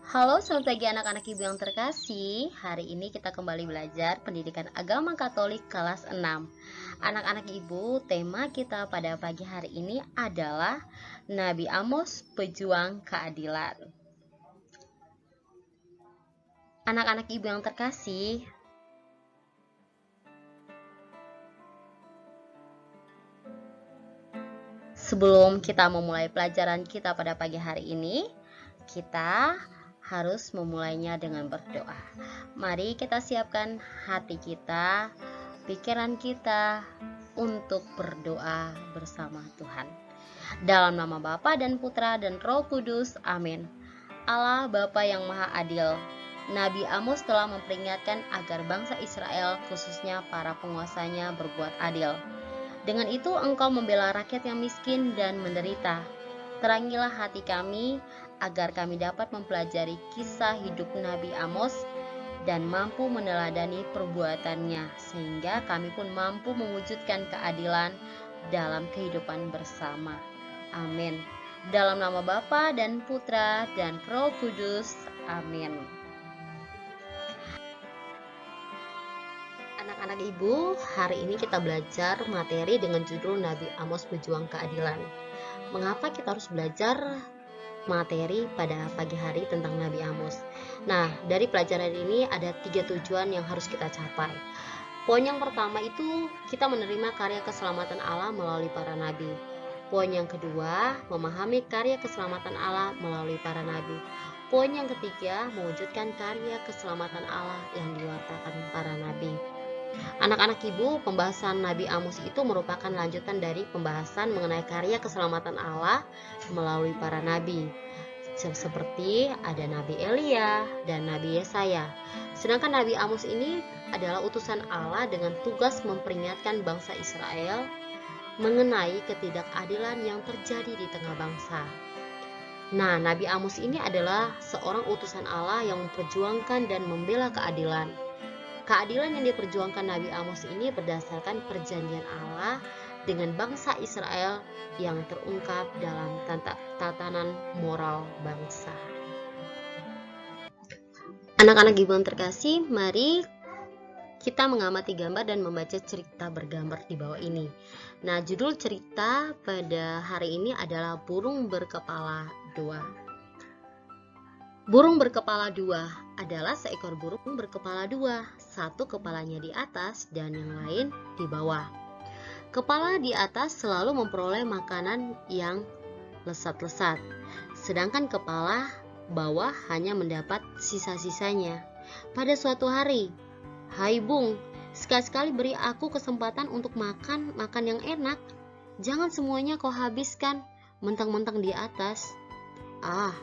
Halo, selamat pagi anak-anak ibu yang terkasih. Hari ini kita kembali belajar pendidikan agama Katolik kelas 6. Anak-anak ibu, tema kita pada pagi hari ini adalah Nabi Amos, pejuang keadilan. Anak-anak ibu yang terkasih, sebelum kita memulai pelajaran kita pada pagi hari ini, kita harus memulainya dengan berdoa. Mari kita siapkan hati kita, pikiran kita untuk berdoa bersama Tuhan. Dalam nama Bapa dan Putra dan Roh Kudus, amin. Allah Bapa yang Maha Adil, Nabi Amos telah memperingatkan agar bangsa Israel, khususnya para penguasanya, berbuat adil. Dengan itu engkau membela rakyat yang miskin dan menderita. Terangilah hati kami agar kami dapat mempelajari kisah hidup Nabi Amos dan mampu meneladani perbuatannya, sehingga kami pun mampu mewujudkan keadilan dalam kehidupan bersama. Amin. Dalam nama Bapa dan Putra dan Roh Kudus. Amin. Anak-anak ibu, hari ini kita belajar materi dengan judul Nabi Amos Pejuang Keadilan. Mengapa kita harus belajar materi pada pagi hari tentang Nabi Amos? Nah, dari pelajaran ini ada 3 tujuan yang harus kita capai. Poin yang pertama itu kita menerima karya keselamatan Allah melalui para nabi. Poin yang kedua, memahami karya keselamatan Allah melalui para nabi. Poin yang ketiga, mewujudkan karya keselamatan Allah yang diwartakan para nabi. Anak-anak ibu, pembahasan Nabi Amos itu merupakan lanjutan dari pembahasan mengenai karya keselamatan Allah melalui para nabi. Seperti ada Nabi Elia dan Nabi Yesaya. Sedangkan Nabi Amos ini adalah utusan Allah dengan tugas memperingatkan bangsa Israel mengenai ketidakadilan yang terjadi di tengah bangsa. Nah, Nabi Amos ini adalah seorang utusan Allah yang memperjuangkan dan membela keadilan. Keadilan yang diperjuangkan Nabi Amos ini berdasarkan perjanjian Allah dengan bangsa Israel yang terungkap dalam tatanan moral bangsa. Anak-anak ibu yang terkasih, mari kita mengamati gambar dan membaca cerita bergambar di bawah ini. Nah, judul cerita pada hari ini adalah Burung Berkepala Dua. Burung berkepala dua adalah seekor burung berkepala dua, satu kepalanya di atas dan yang lain di bawah. Kepala di atas selalu memperoleh makanan yang lesat-lesat, sedangkan kepala bawah hanya mendapat sisa-sisanya. Pada suatu hari, "Hai Bung, sekali-sekali beri aku kesempatan untuk makan yang enak. Jangan semuanya kau habiskan mentang-mentang di atas." "Ah,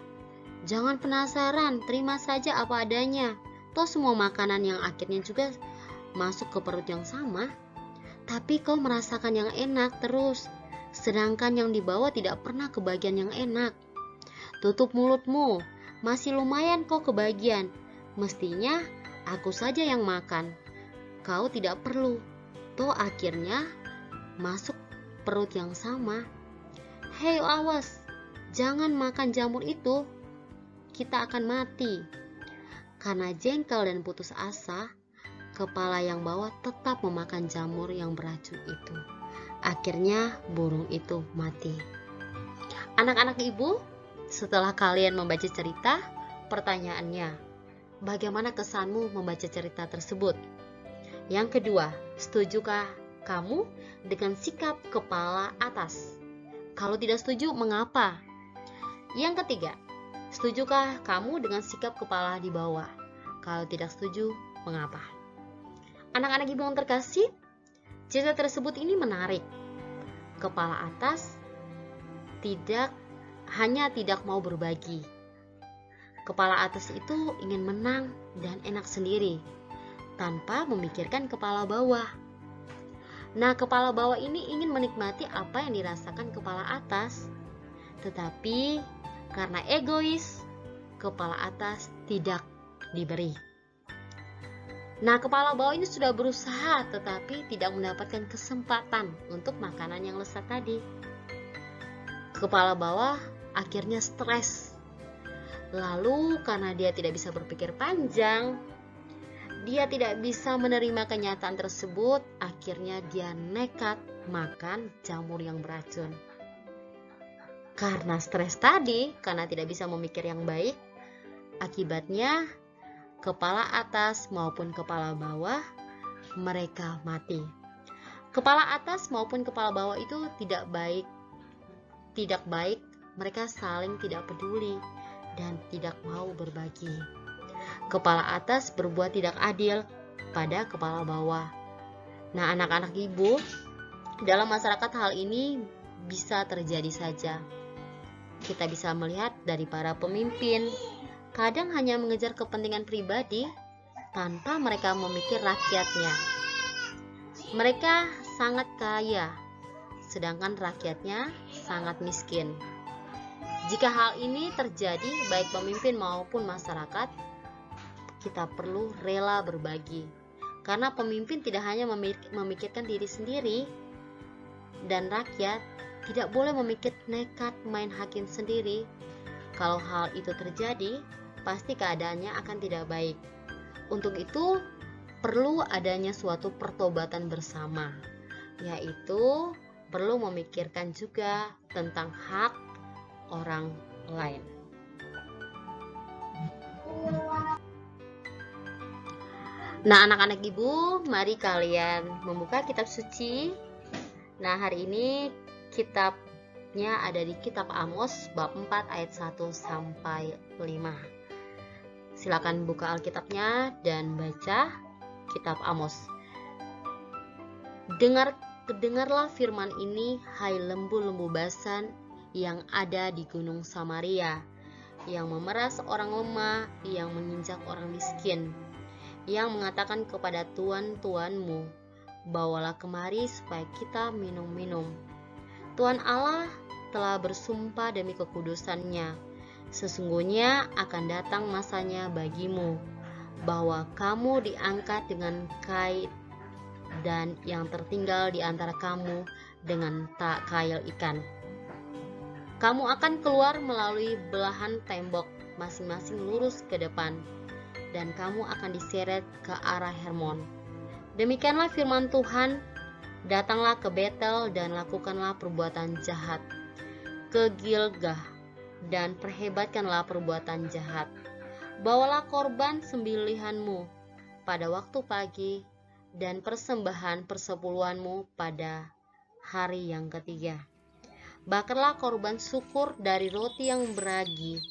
jangan penasaran, terima saja apa adanya. Toh semua makanan yang akhirnya juga masuk ke perut yang sama. Tapi kau merasakan yang enak terus, sedangkan yang di bawah tidak pernah kebagian yang enak. Tutup mulutmu, masih lumayan kau kebagian. Mestinya aku saja yang makan. Kau tidak perlu. Toh akhirnya masuk perut yang sama. Hei awas, jangan makan jamur itu. Kita akan mati." Karena jengkel dan putus asa, kepala yang bawah tetap memakan jamur yang beracun itu. Akhirnya burung itu mati. Anak-anak ibu, setelah kalian membaca cerita, pertanyaannya, bagaimana kesanmu membaca cerita tersebut? Yang kedua, setujukah kamu dengan sikap kepala atas? Kalau tidak setuju, mengapa? Yang ketiga, setujukah kamu dengan sikap kepala di bawah? Kalau tidak setuju, mengapa? Anak-anak ibu yang terkasih, cerita tersebut ini menarik. Kepala atas tidak mau berbagi. Kepala atas itu ingin menang dan enak sendiri, tanpa memikirkan kepala bawah. Nah, kepala bawah ini ingin menikmati apa yang dirasakan kepala atas. Tetapi karena egois, kepala atas tidak diberi. Nah, kepala bawah ini sudah berusaha tetapi tidak mendapatkan kesempatan untuk makanan yang lezat tadi. Kepala bawah akhirnya stres Lalu karena dia tidak bisa berpikir panjang, dia tidak bisa menerima kenyataan tersebut, akhirnya dia nekat makan jamur yang beracun. Karena stres tadi, karena tidak bisa memikir yang baik, akibatnya kepala atas maupun kepala bawah mereka mati. Kepala atas maupun kepala bawah itu tidak baik, mereka saling tidak peduli dan tidak mau berbagi. Kepala atas berbuat tidak adil pada kepala bawah. Nah, anak-anak ibu, dalam masyarakat hal ini bisa terjadi saja. Kita bisa melihat dari para pemimpin, kadang hanya mengejar kepentingan pribadi tanpa mereka memikir rakyatnya. Mereka sangat kaya, sedangkan rakyatnya sangat miskin. Jika hal ini terjadi, baik pemimpin maupun masyarakat, kita perlu rela berbagi. Karena pemimpin tidak hanya memikirkan diri sendiri, dan rakyat tidak boleh memikir nekat main hakim sendiri. Kalau hal itu terjadi, pasti keadaannya akan tidak baik. Untuk itu, perlu adanya suatu pertobatan bersama, yaitu perlu memikirkan juga tentang hak orang lain. Nah, anak-anak ibu, mari kalian membuka kitab suci. Nah, hari ini kitabnya ada di kitab Amos bab 4 ayat 1 sampai 5. Silakan buka Alkitabnya dan baca kitab Amos. Dengarlah firman ini, hai lembu-lembu Basan yang ada di gunung Samaria, yang memeras orang lemah, yang menginjak orang miskin, yang mengatakan kepada tuan-tuanmu, bawalah kemari supaya kita minum-minum. Tuhan Allah telah bersumpah demi kekudusannya, sesungguhnya akan datang masanya bagimu, bahwa kamu diangkat dengan kait, dan yang tertinggal di antara kamu dengan tak kail ikan. Kamu akan keluar melalui belahan tembok, masing-masing lurus ke depan, dan kamu akan diseret ke arah Hermon. Demikianlah firman Tuhan, datanglah ke Betel dan lakukanlah perbuatan jahat, ke Gilgal dan perhebatkanlah perbuatan jahat. Bawalah korban sembelihanmu pada waktu pagi dan persembahan persepuluhanmu pada hari yang ketiga. Bakarlah korban syukur dari roti yang beragi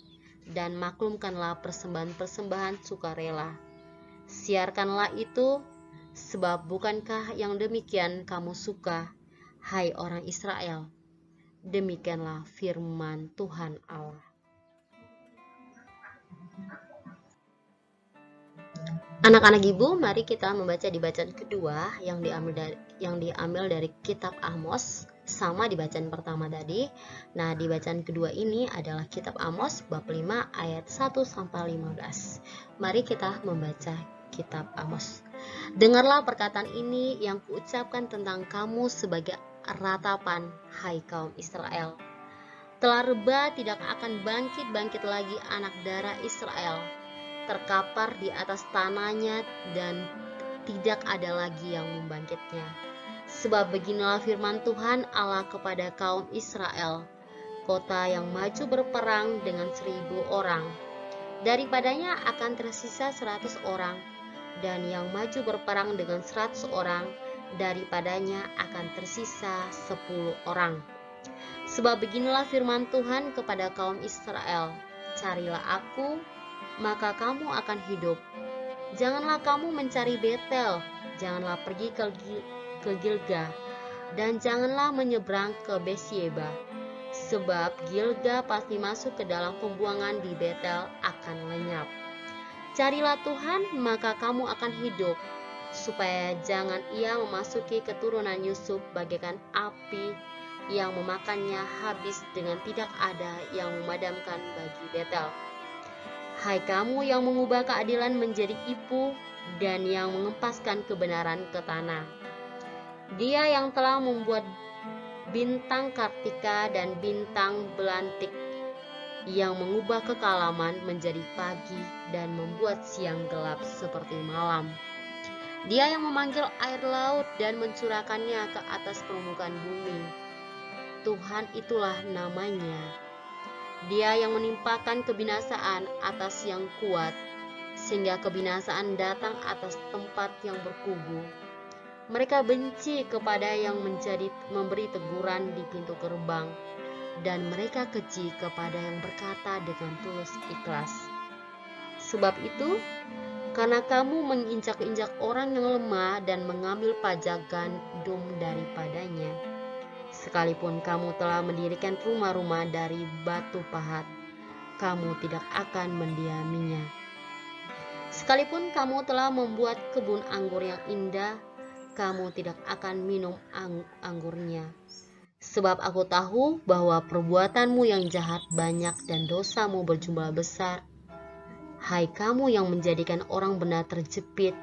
dan maklumkanlah persembahan-persembahan sukarela. Siarkanlah itu, sebab bukankah yang demikian kamu suka, hai orang Israel? Demikianlah firman Tuhan Allah. Anak-anak ibu, mari kita membaca di bacaan kedua yang diambil dari kitab Amos, sama di bacaan pertama tadi. Nah, di bacaan kedua ini adalah kitab Amos bab 5 ayat 1 sampai 15. Mari kita membaca kitab Amos. Dengarlah perkataan ini yang kuucapkan tentang kamu sebagai ratapan, hai kaum Israel. Telah reba tidak akan bangkit lagi anak darah Israel, terkapar di atas tanahnya dan tidak ada lagi yang membangkitnya. Sebab beginilah firman Tuhan Allah kepada kaum Israel, kota yang maju berperang dengan 1.000 orang, daripadanya akan tersisa 100 orang, dan yang maju berperang dengan 100 orang, daripadanya akan tersisa 10 orang. Sebab beginilah firman Tuhan kepada kaum Israel, carilah aku, maka kamu akan hidup. Janganlah kamu mencari Betel, janganlah pergi ke Gilgal, dan janganlah menyeberang ke Besyeba, sebab Gilgal pasti masuk ke dalam pembuangan, di Betel akan lenyap. Carilah Tuhan, maka kamu akan hidup, supaya jangan ia memasuki keturunan Yusuf bagaikan api yang memakannya habis dengan tidak ada yang memadamkan bagi Betel. Hai kamu yang mengubah keadilan menjadi ipu dan yang mengempaskan kebenaran ke tanah. Dia yang telah membuat bintang Kartika dan bintang belantik, yang mengubah kekalaman menjadi pagi dan membuat siang gelap seperti malam. Dia yang memanggil air laut dan mencurahkannya ke atas permukaan bumi. Tuhan itulah namanya. Dia yang menimpakan kebinasaan atas yang kuat, sehingga kebinasaan datang atas tempat yang berkubu. Mereka benci kepada yang memberi teguran di pintu gerbang, dan mereka keji kepada yang berkata dengan tulus ikhlas. Sebab itu, karena kamu menginjak-injak orang yang lemah dan mengambil pajak gandum daripadanya, sekalipun kamu telah mendirikan rumah-rumah dari batu pahat, kamu tidak akan mendiaminya. Sekalipun kamu telah membuat kebun anggur yang indah, kamu tidak akan minum anggurnya. Sebab aku tahu bahwa perbuatanmu yang jahat banyak dan dosamu berjumlah besar. Hai kamu yang menjadikan orang benar terjepit,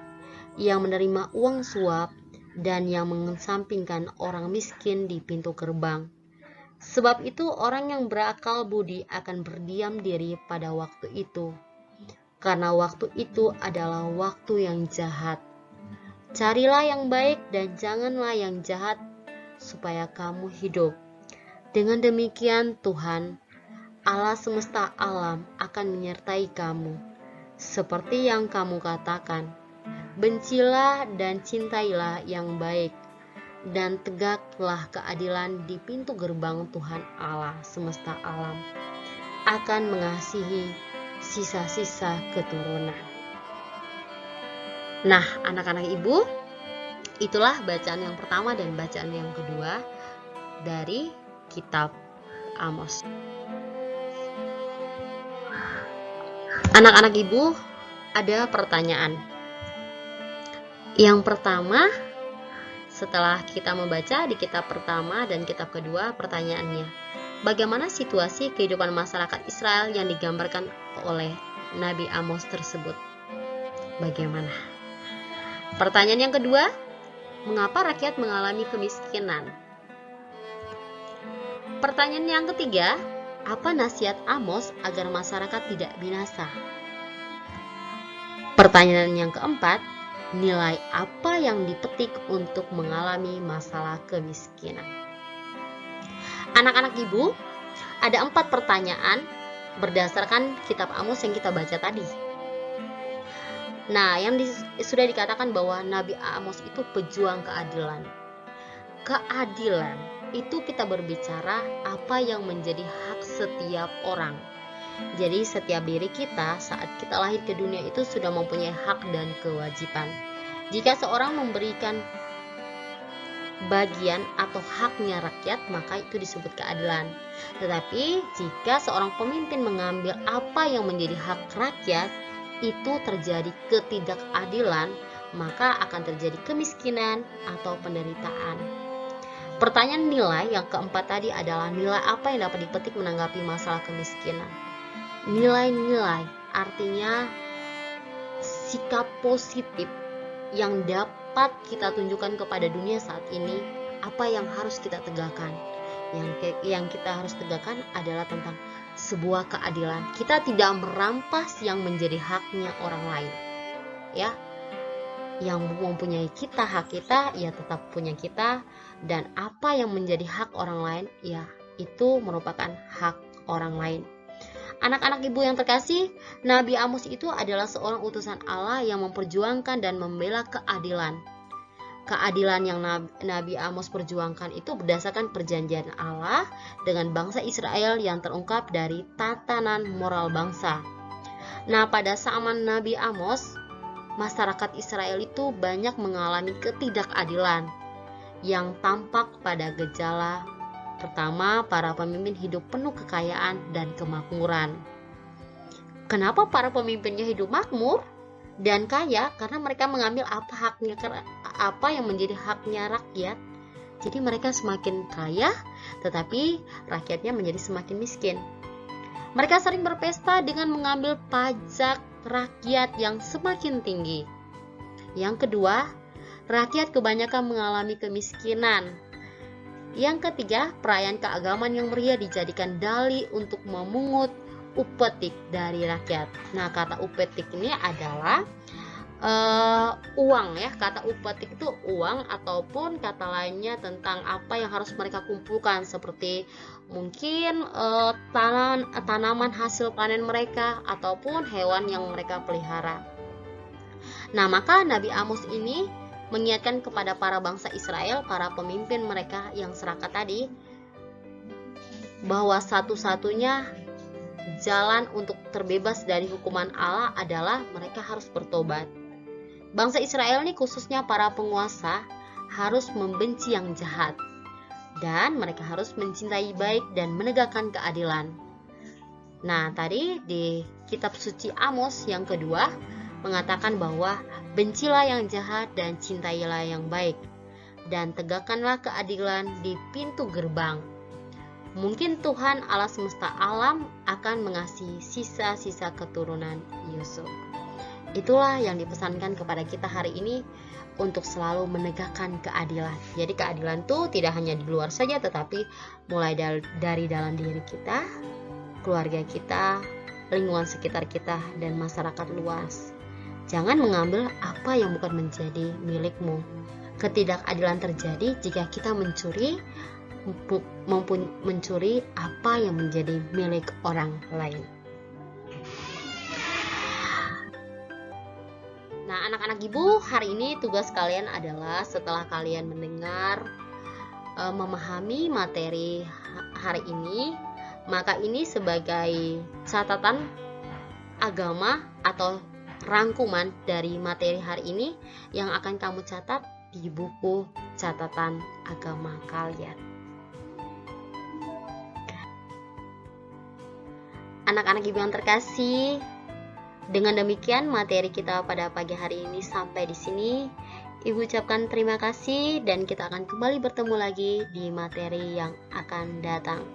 yang menerima uang suap, dan yang mengesampingkan orang miskin di pintu gerbang. Sebab itu orang yang berakal budi akan berdiam diri pada waktu itu, karena waktu itu adalah waktu yang jahat. Carilah yang baik dan janganlah yang jahat, supaya kamu hidup. Dengan demikian Tuhan, Allah semesta alam akan menyertai kamu, seperti yang kamu katakan. Bencilah dan cintailah yang baik, dan tegaklah keadilan di pintu gerbang Tuhan Allah semesta alam. Akan mengasihi sisa-sisa keturunan. Nah, anak-anak ibu, itulah bacaan yang pertama dan bacaan yang kedua dari kitab Amos. Anak-anak ibu, ada pertanyaan. Yang pertama, setelah kita membaca di kitab pertama dan kitab kedua, pertanyaannya, bagaimana situasi kehidupan masyarakat Israel yang digambarkan oleh Nabi Amos tersebut? Bagaimana? Pertanyaan yang kedua, mengapa rakyat mengalami kemiskinan? Pertanyaan yang ketiga, apa nasihat Amos agar masyarakat tidak binasa? Pertanyaan yang keempat, nilai apa yang dipetik untuk mengalami masalah kemiskinan? Anak-anak ibu, ada 4 pertanyaan berdasarkan kitab Amos yang kita baca tadi. Nah, sudah dikatakan bahwa Nabi Amos itu pejuang keadilan. Keadilan itu kita berbicara apa yang menjadi hak setiap orang. Jadi setiap diri kita saat kita lahir ke dunia itu sudah mempunyai hak dan kewajiban. Jika seorang memberikan bagian atau haknya rakyat, maka itu disebut keadilan. Tetapi jika seorang pemimpin mengambil apa yang menjadi hak rakyat, itu terjadi ketidakadilan, maka akan terjadi kemiskinan atau penderitaan. Pertanyaan nilai yang keempat tadi adalah nilai apa yang dapat dipetik menanggapi masalah kemiskinan. Nilai-nilai artinya sikap positif yang dapat kita tunjukkan kepada dunia saat ini. Apa yang harus kita tegakkan? Yang kita harus tegakkan adalah tentang sebuah keadilan. Kita tidak merampas yang menjadi haknya orang lain. Ya. Yang mempunyai kita, hak kita, ya tetap punya kita, dan apa yang menjadi hak orang lain, ya itu merupakan hak orang lain. Anak-anak ibu yang terkasih, Nabi Amos itu adalah seorang utusan Allah yang memperjuangkan dan membela keadilan. Keadilan yang Nabi Amos perjuangkan itu berdasarkan perjanjian Allah dengan bangsa Israel yang terungkap dari tatanan moral bangsa. Nah, pada zaman Nabi Amos, masyarakat Israel itu banyak mengalami ketidakadilan yang tampak pada gejala. Pertama, para pemimpin hidup penuh kekayaan dan kemakmuran. Kenapa para pemimpinnya hidup makmur dan kaya? Karena mereka mengambil apa yang menjadi haknya rakyat. Jadi mereka semakin kaya, tetapi rakyatnya menjadi semakin miskin. Mereka sering berpesta dengan mengambil pajak rakyat yang semakin tinggi. Yang kedua, rakyat kebanyakan mengalami kemiskinan. Yang ketiga, perayaan keagamaan yang meriah dijadikan dalih untuk memungut upetik dari rakyat. Nah, kata upetik ini adalah uang ya. Kata upetik itu uang, ataupun kata lainnya tentang apa yang harus mereka kumpulkan, seperti mungkin tanaman hasil panen mereka ataupun hewan yang mereka pelihara. Nah, maka Nabi Amos ini mengingatkan kepada para bangsa Israel, para pemimpin mereka yang serakah tadi, bahwa satu-satunya jalan untuk terbebas dari hukuman Allah adalah mereka harus bertobat. Bangsa Israel ini, khususnya para penguasa, harus membenci yang jahat, dan mereka harus mencintai baik dan menegakkan keadilan. Nah, tadi di kitab suci Amos yang kedua mengatakan bahwa bencilah yang jahat dan cintailah yang baik, dan tegakkanlah keadilan di pintu gerbang. Mungkin Tuhan Allah semesta alam akan mengasihi sisa-sisa keturunan Yusuf. Itulah yang dipesankan kepada kita hari ini, untuk selalu menegakkan keadilan. Jadi keadilan itu tidak hanya di luar saja, tetapi mulai dari dalam diri kita, keluarga kita, lingkungan sekitar kita, dan masyarakat luas. Jangan mengambil apa yang bukan menjadi milikmu. Ketidakadilan terjadi jika kita mencuri apa yang menjadi milik orang lain. Nah, anak-anak ibu, hari ini tugas kalian adalah setelah kalian mendengar, memahami materi hari ini, maka ini sebagai catatan agama atau rangkuman dari materi hari ini yang akan kamu catat di buku catatan agama kalian. Anak-anak ibu yang terkasih, dengan demikian materi kita pada pagi hari ini sampai di sini. Ibu ucapkan terima kasih, dan kita akan kembali bertemu lagi di materi yang akan datang.